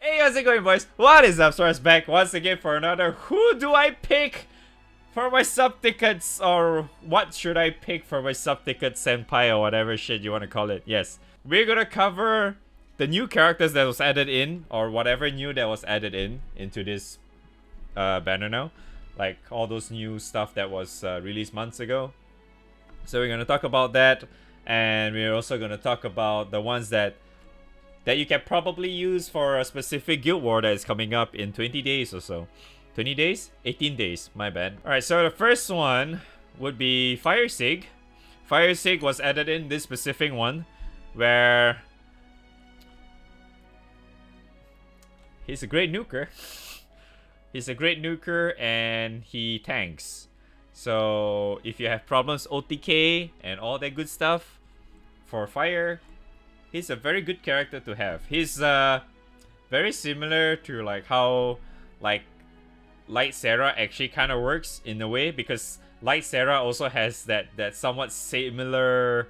Hey, how's it going, boys? What is up? Sora's back once again for another Who Do I Pick for my sub-tickets, or what should I pick for my sub-ticket senpai, or whatever shit you want to call it. Yes, we're gonna cover the new characters that was added in, or whatever new that was added in into this banner now. Like all those new stuff that was released months ago. So we're gonna talk about that, and we're also gonna talk about the ones that you can probably use for a specific guild war that is coming up in 20 days or so. 20 days? 18 days, my bad. Alright, so the first one would be Fire Sig. Fire Sig was added in this specific one, where he's a great nuker. He's a great nuker and he tanks. So if you have problems OTK and all that good stuff for fire, he's a very good character to have. He's very similar to like how like Light Sarah actually kind of works in a way, because Light Sarah also has that somewhat similar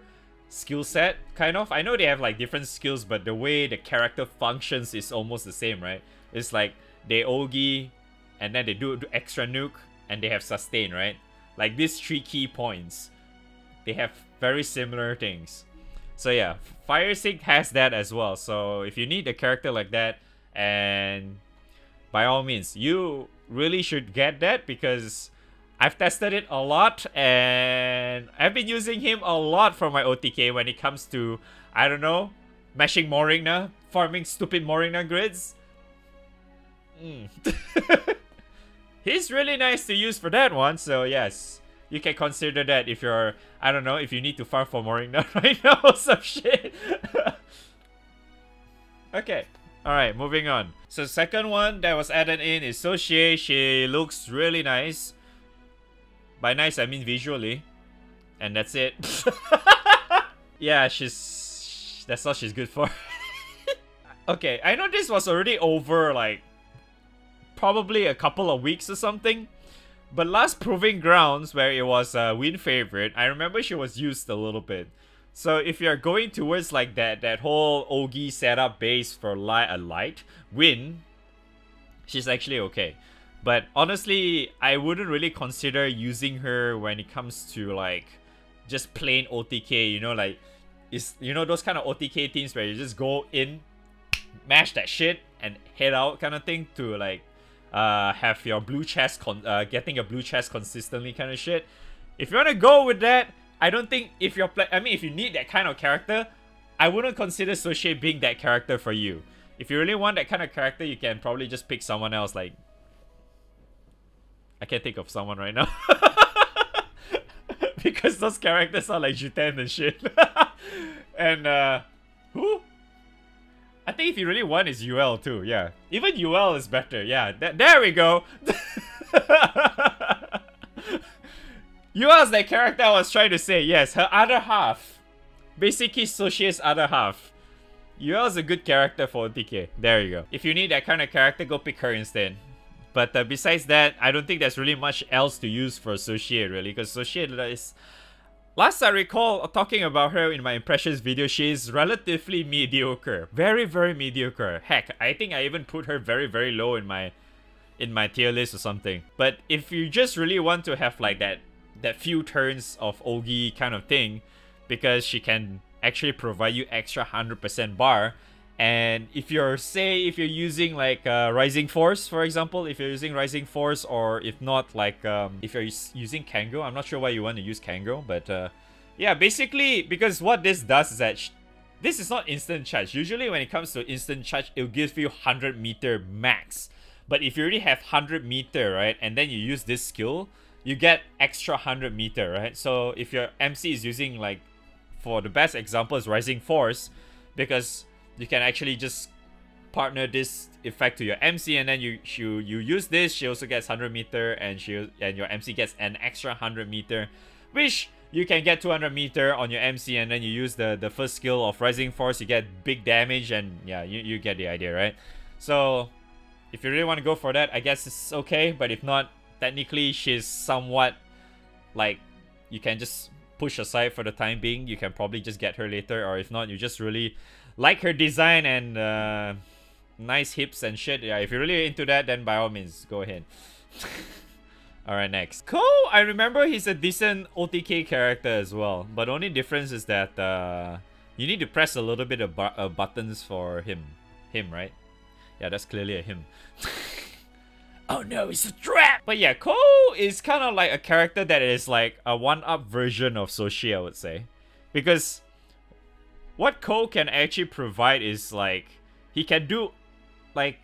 skill set kind of. I know they have like different skills, but the way the character functions is almost the same, right? It's like they Ogi and then they do extra nuke and they have sustain, right? Like these 3 key points, they have very similar things. So yeah, Fire Sig has that as well. So if you need a character like that, and by all means, you really should get that, because I've tested it a lot and I've been using him a lot for my OTK when it comes to, I don't know, mashing Moringna, farming stupid Moringna grids. He's really nice to use for that one, so yes. You can consider that if you're, I don't know, if you need to farm for Moringna right now or some shit. Okay, alright, moving on. So second one that was added in is Sochie. She looks really nice. By nice, I mean visually. And that's it. Yeah, that's all she's good for. Okay, I know this was already over, like, probably a couple of weeks or something. But last Proving Grounds, where it was a win favorite, I remember she was used a little bit. So if you're going towards like that whole Ogi setup base for light win, she's actually okay. But honestly, I wouldn't really consider using her when it comes to like just plain OTK, you know, like those kind of OTK teams where you just go in, mash that shit and head out kind of thing to like have your blue chest, getting a blue chest consistently kind of shit. If you want to go with that, I don't think if you're if you need that kind of character, I wouldn't consider Sochie being that character for you. If you really want that kind of character, you can probably just pick someone else. Like, I can't think of someone right now. Because those characters are like Juten and shit. And, who? I think if you really want, is UL too, yeah. Even UL is better, yeah. There we go! UL is that character I was trying to say, yes. Her other half. Basically, Sochie's other half. UL is a good character for OTK. There you go. If you need that kind of character, go pick her instead. But besides that, I don't think there's really much else to use for Sochie, really. Because Sochie is... Last I recall talking about her in my impressions video, she's relatively mediocre. Very, very mediocre. Heck, I think I even put her very, very low in my tier list or something. But if you just really want to have like that few turns of Ogi kind of thing, because she can actually provide you extra 100% bar. And if you're using like Rising Force, for example, if you're using Rising Force, or if not like if you're using Kango, I'm not sure why you want to use Kango, but yeah, basically, because what this does is that this is not instant charge. Usually when it comes to instant charge, it'll give you 100 meter max. But if you already have 100 meter, right, and then you use this skill, you get extra 100 meter, right? So if your MC is using, like, for the best example is Rising Force, because you can actually just partner this effect to your MC, and then you use this, she also gets 100 meter, and your MC gets an extra 100 meter, which you can get 200 meter on your MC, and then you use the first skill of Rising Force, you get big damage, and yeah, you get the idea, right? So if you really want to go for that, I guess it's okay, but if not, technically she's somewhat like, you can just push aside for the time being. You can probably just get her later, or if not, you just really like her design and nice hips and shit, yeah, if you're really into that, then by all means, go ahead. Alright, next. Ko, I remember he's a decent OTK character as well. But the only difference is that you need to press a little bit of buttons for him. Him, right? Yeah, that's clearly a him. Oh no, it's a trap! But yeah, Ko is kind of like a character that is like a one-up version of Soshi, I would say. Because what Ko can actually provide is like, he can do like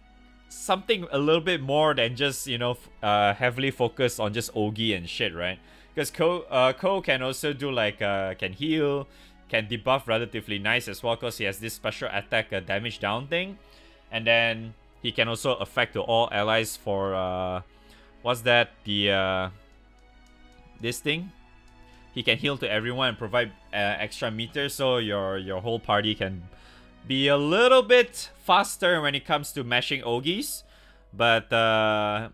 something a little bit more than just, you know, heavily focused on just Ogi and shit, right? Because Ko can also do like, can heal, can debuff relatively nice as well, because he has this special attack damage down thing. And then he can also affect to all allies for, what's that, this thing? He can heal to everyone and provide extra meters, so your whole party can be a little bit faster when it comes to mashing Ogis. But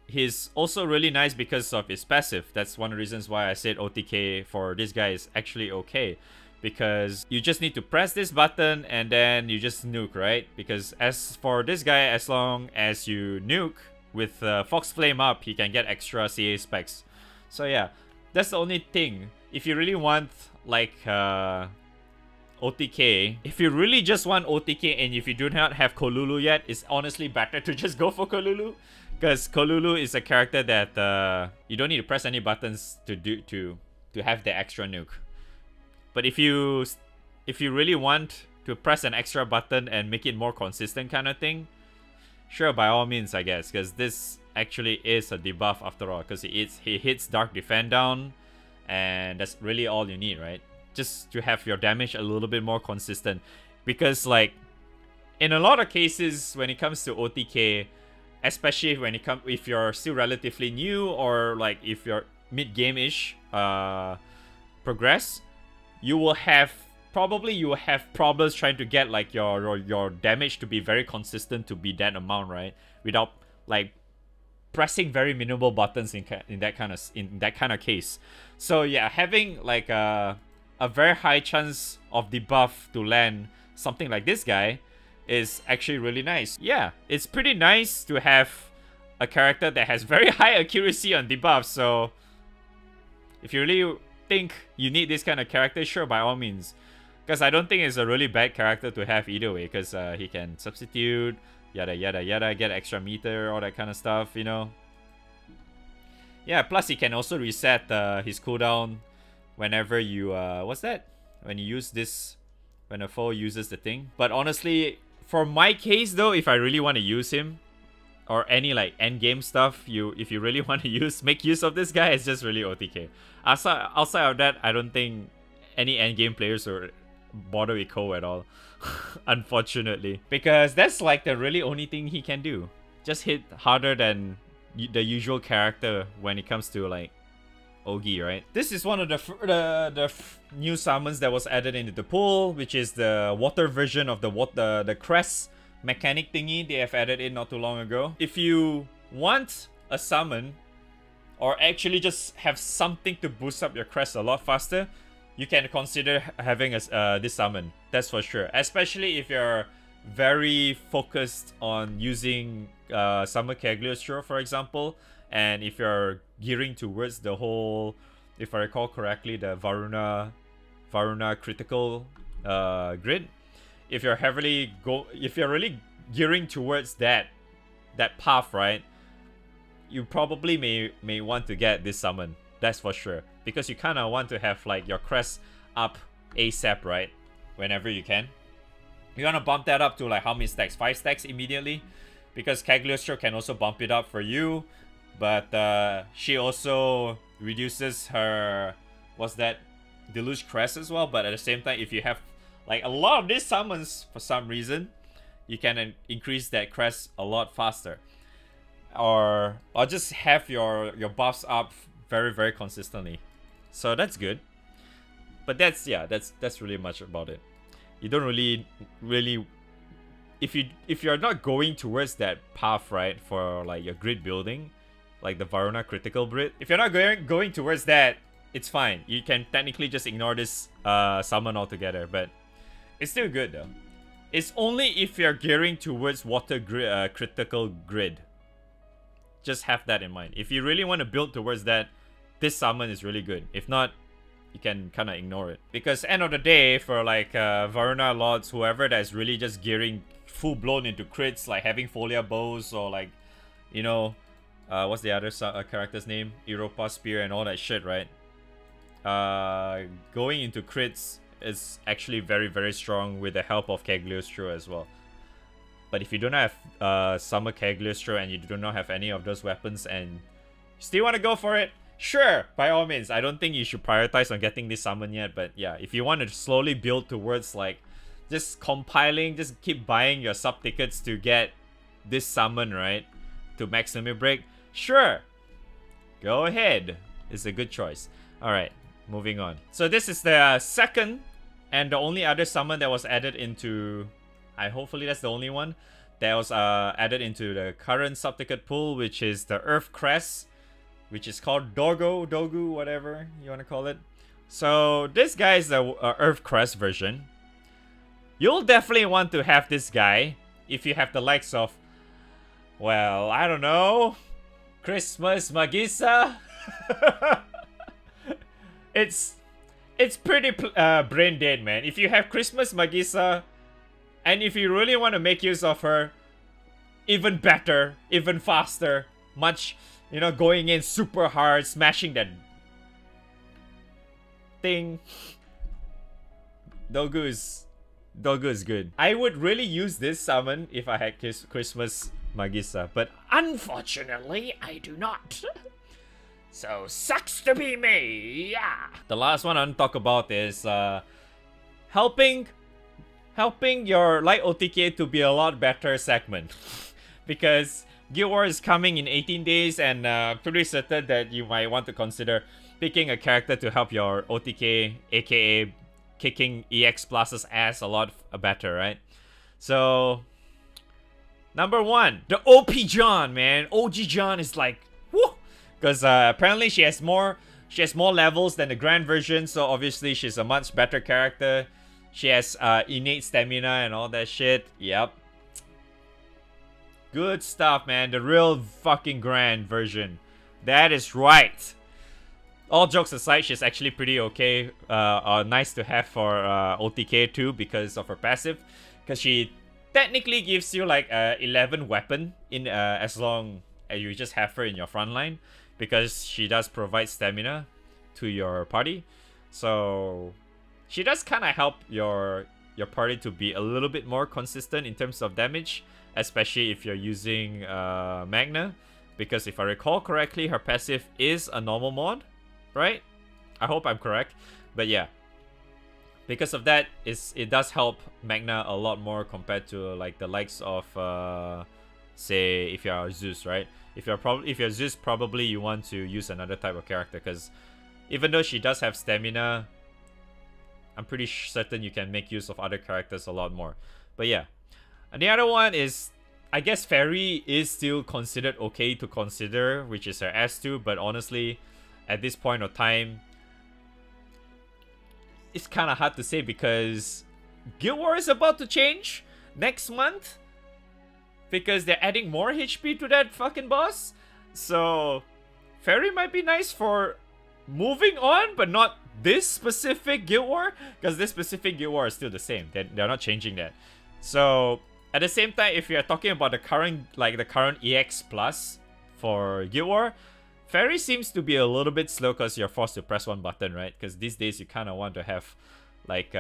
he's also really nice because of his passive. That's one of the reasons why I said OTK for this guy is actually okay. Because you just need to press this button and then you just nuke, right? Because as for this guy, as long as you nuke with Fox Flame up, he can get extra CA specs. So yeah, that's the only thing. If you really want like OTK, if you really just want OTK and if you do not have Kolulu yet, it's honestly better to just go for Kolulu. Because Kolulu is a character that you don't need to press any buttons to have the extra nuke. But if you really want to press an extra button and make it more consistent kind of thing, sure, by all means, I guess. Because this actually is a debuff after all. Because he hits Dark Defend down, and that's really all you need, right? Just to have your damage a little bit more consistent. Because like, in a lot of cases, when it comes to OTK, especially when if you're still relatively new, or like if you're mid-game-ish progress, you will have problems trying to get like your damage to be very consistent to be that amount, right? Without like pressing very minimal buttons in that kind of case. So yeah, having like a very high chance of debuff to land something like this guy is actually really nice. Yeah, it's pretty nice to have a character that has very high accuracy on debuffs. So if you really think you need this kind of character, sure, by all means. Because I don't think it's a really bad character to have either way, because he can substitute, yada yada yada, get extra meter, all that kind of stuff, you know. Yeah, plus he can also reset his cooldown whenever you, what's that? When you use this, when a foe uses the thing. But honestly, for my case though, if I really want to use him, or any like end game stuff, if you really want to make use of this guy, it's just really OTK. Outside of that, I don't think any end game players will bother with Ko at all. Unfortunately. Because that's like the really only thing he can do. Just hit harder than the usual character when it comes to like Ogi, right? This is one of the new summons that was added into the pool, which is the water version of the crest mechanic thingy they have added in not too long ago. If you want a summon, or actually just have something to boost up your crest a lot faster, you can consider having this summon. That's for sure. Especially if you're very focused on using Summer Cagliostro, for example, and if you're gearing towards the whole, if I recall correctly, the Varuna critical grid. If you're really gearing towards that path, right? You probably may want to get this summon. That's for sure. Because you kind of want to have like your crest up ASAP, right? Whenever you can. You want to bump that up to like how many stacks? 5 stacks immediately. Because Cagliostro can also bump it up for you. But she also reduces her, what's that? Deluge crest as well. But at the same time, if you have like a lot of these summons for some reason, you can increase that crest a lot faster. Or just have your buffs up very, very consistently. So that's good. But that's really much about it. You don't really if you're not going towards that path, right, for like your grid building, like the Varuna critical grid, if you're not going towards that, it's fine. You can technically just ignore this summon altogether, but it's still good though. It's only if you're gearing towards water critical grid. Just have that in mind. If you really want to build towards that, this summon is really good. If not, you can kind of ignore it. Because end of the day, for like Varuna Lords, whoever that's really just gearing full-blown into crits, like having Folia Bows or like, you know, what's the other character's name? Europa Spear and all that shit, right? Going into crits is actually very, very strong with the help of Cagliostro as well. But if you don't have Summer Cagliostro and you do not have any of those weapons and you still want to go for it, sure, by all means. I don't think you should prioritize on getting this summon yet, but yeah, if you want to slowly build towards like just compiling, just keep buying your sub tickets to get this summon, right, to max limit break, sure, go ahead. It's a good choice. Alright, moving on. So this is the second and the only other summon that was added into... hopefully that's the only one that was added into the current sub-ticket pool, which is the Earth Crest, which is called Dogu, whatever you want to call it. So this guy is the Earth Crest version. You'll definitely want to have this guy if you have the likes of, well, I don't know, Christmas Magisa. It's pretty brain dead, man. If you have Christmas Magisa, and if you really want to make use of her, even better, even faster, much, you know, going in super hard, smashing that thing. Dogu is good. I would really use this summon if I had Christmas Magisa, but unfortunately, I do not. So, sucks to be me, yeah! The last one I want to talk about is helping your light OTK to be a lot better segment. Because Guild Wars is coming in 18 days and pretty certain that you might want to consider picking a character to help your OTK, aka kicking EX Plus's ass a lot better, right? So, number one, the OP John, man. OG John is like, whoo! Because apparently she has more levels than the Grand version, so obviously she's a much better character. She has innate stamina and all that shit. Yep. Good stuff, man. The real fucking Grand version. That is right. All jokes aside, she's actually pretty okay. Nice to have for OTK too because of her passive. Because she technically gives you like 11 weapon in as long as you just have her in your front line. Because she does provide stamina to your party. So she does kind of help your party to be a little bit more consistent in terms of damage, especially if you're using Magna, because if I recall correctly, her passive is a normal mod, right? I hope I'm correct, but yeah, because of that, it does help Magna a lot more compared to like the likes of say if you're Zeus, right? If you're Zeus, probably you want to use another type of character, because even though she does have stamina, I'm pretty certain you can make use of other characters a lot more. But yeah. And the other one is, I guess Fairy is still considered okay to consider, which is her S2. But honestly, at this point of time, it's kind of hard to say because Guild War is about to change next month. Because they're adding more HP to that fucking boss. So, Fairy might be nice for moving on, but not this specific Guild War, because this specific Guild War is still the same. They're not changing that. So at the same time, if you're talking about the current EX Plus for Guild War, Fairy seems to be a little bit slow because you're forced to press one button, right? Because these days you kind of want to have like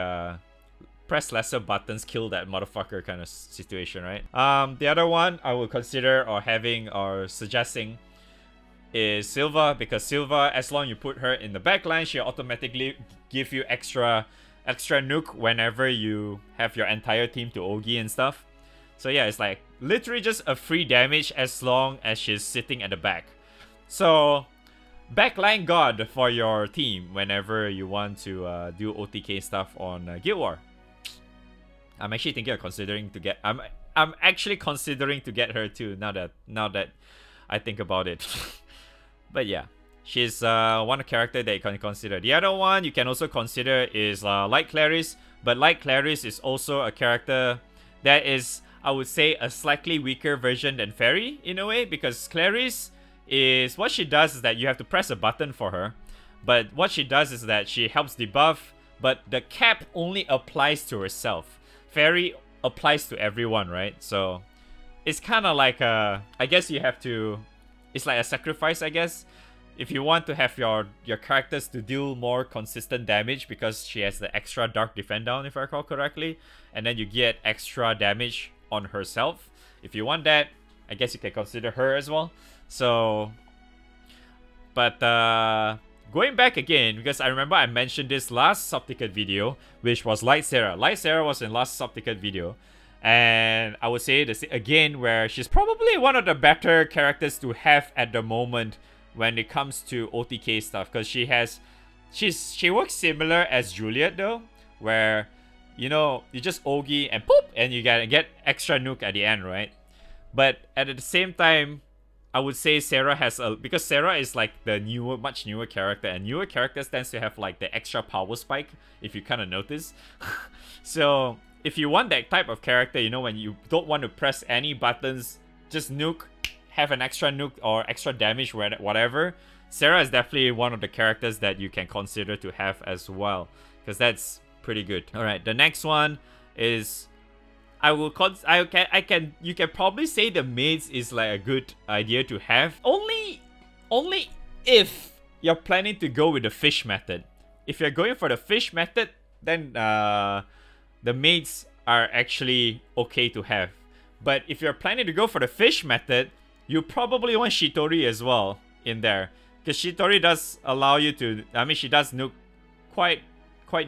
press lesser buttons, kill that motherfucker kind of situation, right? The other one I would consider or suggesting is Silva, because Silva, as long as you put her in the backline, she'll automatically give you extra nuke whenever you have your entire team to Ogi and stuff. So yeah, it's like literally just a free damage as long as she's sitting at the back. So backline god for your team whenever you want to do OTK stuff on Guild War. I'm actually thinking of considering to get. I'm actually considering to get her too. Now that I think about it. But yeah, she's one character that you can consider. The other one you can also consider is Light Clarice. But Light Clarice is also a character that is, I would say, a slightly weaker version than Fairy in a way, because Clarice is, what she does is that you have to press a button for her, but what she does is that she helps debuff, but the cap only applies to herself. Fairy applies to everyone, right? So it's kind of like a, I guess you have to, it's like a sacrifice, I guess. If you want to have your characters to deal more consistent damage, because she has the extra Dark Defend down, if I recall correctly, and then you get extra damage on herself. If you want that, I guess you can consider her as well. So, but going back again, because I remember I mentioned this last Suptix video, which was Light Sarah. Light Sarah was in last Suptix video. And I would say this again, where she's probably one of the better characters to have at the moment when it comes to OTK stuff, because she works similar as Juliet though, where you know you just Ogi and poop and you get extra nuke at the end, right? But at the same time, I would say Sarah has a, because Sarah is like the much newer character, and newer characters tends to have like the extra power spike, if you kind of notice. So if you want that type of character, you know, when you don't want to press any buttons, just nuke, have an extra nuke or extra damage, whatever, Sarah is definitely one of the characters that you can consider to have as well, because that's pretty good. All right, the next one is, you can probably say the maids is like a good idea to have, only if you're planning to go with the fish method. If you're going for the fish method, then the maids are actually okay to have. But if you're planning to go for the fish method, you probably want Shitori as well in there, because Shitori does allow you to, I mean, she does nuke quite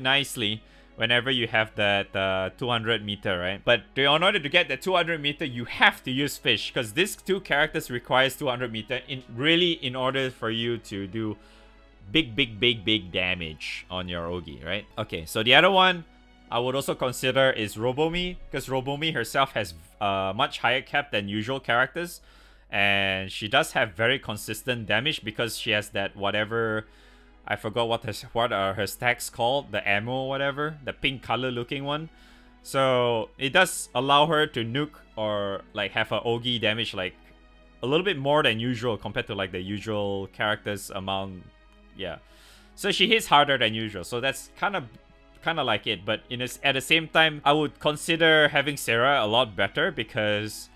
nicely whenever you have that 200 meter, right? But in order to get that 200 meter, you have to use fish, because these two characters requires 200 meter in order for you to do big damage on your Ogi, right? Okay, so the other one I would also consider is Robomi, because Robomi herself has much higher cap than usual characters, and she does have very consistent damage because she has that whatever, I forgot what are her stacks called, the ammo or whatever, the pink color looking one. So it does allow her to nuke or like have a Ogi damage like a little bit more than usual compared to like the usual characters amount. Yeah, so she hits harder than usual, so that's kind of like it. But at the same time, I would consider having Sarah a lot better, because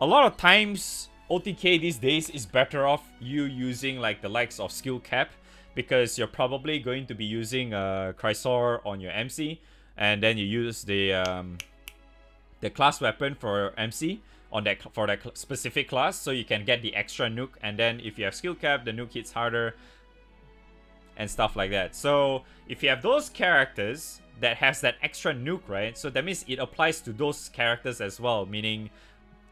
a lot of times OTK these days is better off you using like the likes of skill cap, because you're probably going to be using Chrysor on your MC, and then you use the class weapon for MC on for that specific class, so you can get the extra nuke, and then if you have skill cap, the nuke hits harder and stuff like that. So if you have those characters that has that extra nuke, right, so that means it applies to those characters as well, meaning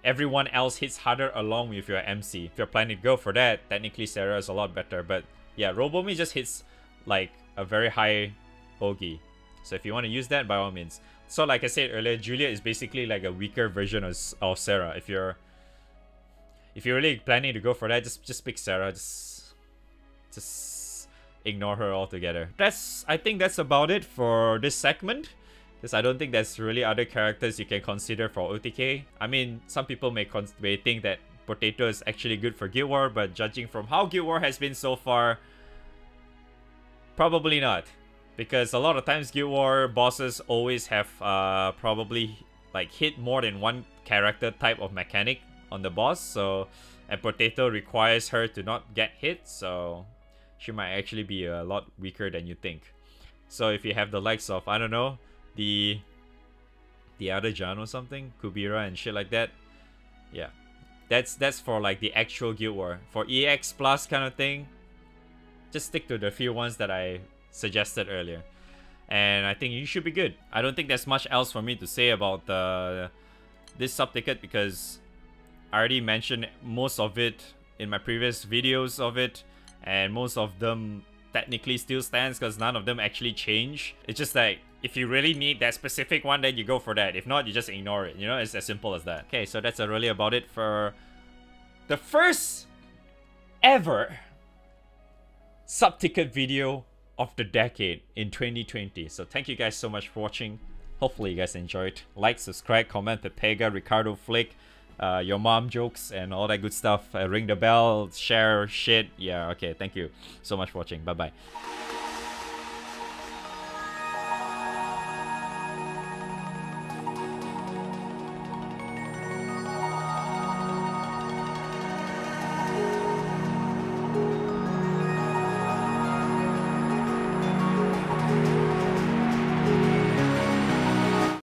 everyone else hits harder along with your MC. If you're planning to go for that, technically Sarah is a lot better, but yeah, Robomi just hits like a very high Ogi. So if you want to use that, by all means. So like I said earlier, Julia is basically like a weaker version of Sarah. If you're really planning to go for that, just pick Sarah. Just ignore her altogether. I think that's about it for this segment, because I don't think there's really other characters you can consider for OTK. I mean, some people may think that Potato is actually good for Guild War, but judging from how Guild War has been so far, probably not. Because a lot of times Guild War bosses always have probably like hit more than one character type of mechanic on the boss, so, and Potato requires her to not get hit, so she might actually be a lot weaker than you think. So if you have the likes of, I don't know, the other Jan or something, Kubira and shit like that, yeah, that's for like the actual Guild War. For EX plus kind of thing, just stick to the few ones that I suggested earlier, and I think you should be good. I don't think there's much else for me to say about this sub-ticket, because I already mentioned most of it in my previous videos of it, and most of them technically still stands because none of them actually change. It's just like, if you really need that specific one, then you go for that. If not, you just ignore it. You know, it's as simple as that. Okay, so that's really about it for the first ever sub-ticket video of the decade in 2020. So thank you guys so much for watching. Hopefully you guys enjoyed. Like, subscribe, comment, Pepega, Ricardo Flick, your mom jokes, and all that good stuff. Ring the bell, share, shit. Yeah, okay, thank you so much for watching. Bye-bye.